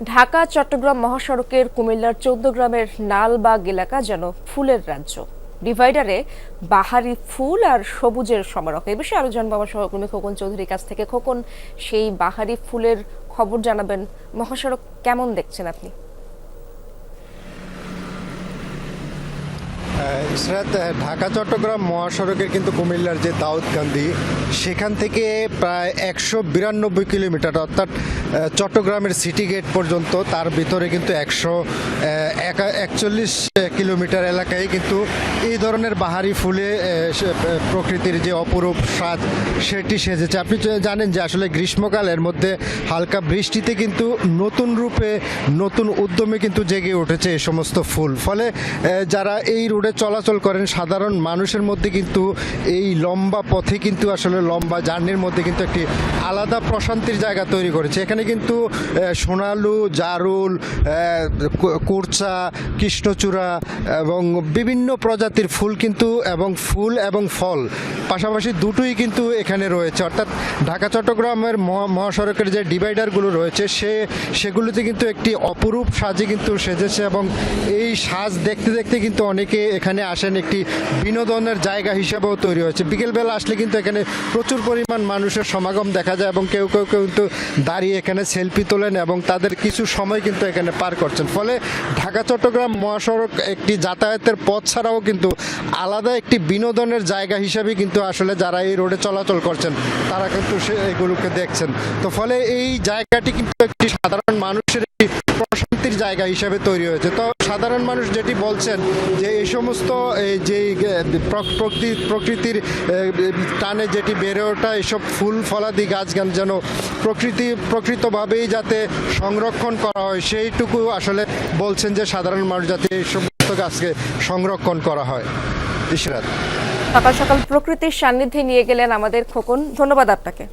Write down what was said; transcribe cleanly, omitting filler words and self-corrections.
ঢাকা চট্টগ্রাম মহাসড়কের কুমিল্লার ১৪ গ্রামের নালবাগ এলাকা যেন ফুলের রাজ্য। ডিভাইডারে বাহারি ফুল আর সবুজের সমারোহ। এ বিষয়ে আরো জানবো আমার সহকর্মী খোকন চৌধুরীর কাছ থেকে। খোকন, সেই বাহারি ফুলের খবর জানাবেন। মহাসড়ক কেমন দেখছেন আপনি? ইসরাত, ঢাকা চট্টগ্রাম মহাসড়কের কিন্তু কুমিল্লার যে দাউদকান্দি, সেখান থেকে প্রায় ১৯২ কিলোমিটার, অর্থাৎ চট্টগ্রামের সিটি গেট পর্যন্ত, তার ভিতরে কিন্তু ১৪১ কিলোমিটার এলাকায় কিন্তু এই ধরনের বাহারি ফুলে প্রকৃতির যে অপরূপ স্বাদ সেটি সেজেছে। আপনি জানেন যে আসলে গ্রীষ্মকালের মধ্যে হালকা বৃষ্টিতে কিন্তু নতুন রূপে নতুন উদ্যমে কিন্তু জেগে উঠেছে এই সমস্ত ফুল। ফলে যারা এই রোডে চলাচল করেন সাধারণ মানুষের মধ্যে কিন্তু এই লম্বা পথে কিন্তু আসলে লম্বা জার্নির মধ্যে কিন্তু একটি আলাদা প্রশান্তির জায়গা তৈরি করেছে। এখানে কিন্তু সোনালু, জারুল, কুরচা, কৃষ্ণচূড়া এবং বিভিন্ন প্রজাতির ফুল কিন্তু ফুল এবং ফল পাশাপাশি দুটোই কিন্তু এখানে রয়েছে। অর্থাৎ ঢাকা চট্টগ্রামের মহাসড়কের যে ডিভাইডারগুলো রয়েছে সেগুলোতে কিন্তু একটি অপরূপ সাজে কিন্তু সেজেছে এবং এই সাজ দেখতে দেখতে কিন্তু অনেকে এখানে আসেন, একটি বিনোদনের জায়গা হিসেবেও তৈরি হয়েছে। বিকেলবেলা আসলে কিন্তু এখানে প্রচুর পরিমাণ মানুষের সমাগম দেখা যায় এবং কেউ কেউ কিন্তু দাঁড়িয়ে এখানে সেলফি তোলেন এবং তাদের কিছু সময় কিন্তু এখানে পার করছেন। ফলে ঢাকা চট্টগ্রাম মহাসড়ক একটি যাতায়াতের পথ ছাড়াও কিন্তু আলাদা একটি বিনোদনের জায়গা হিসেবে কিন্তু আসলে যারা এই রোডে চলাচল করছেন তারা কিন্তু এগুলোকে দেখছেন। তো ফলে এই জায়গাটি কিন্তু একটি সাধারণ মানুষের একটি প্রশান্তির জায়গা হিসেবে তৈরি হয়েছে। তো সাধারণ মানুষ যেটি বলছেন যে এই সমস্ত যে প্রকৃতির টানে যেটি বেড়ে ওঠা এসব ফুল ফলাদি গাছ যেন প্রকৃতভাবেই যাতে সংরক্ষণ করা হয়, সেইটুকু আসলে বলছেন যে সাধারণ মানুষ যাতে এই সমস্ত গাছকে সংরক্ষণ করা হয়। ইশরাত, সকাল সকাল প্রকৃতির সান্নিধ্যে নিয়ে গেলেন আমাদের খোকন, ধন্যবাদ আপনাকে।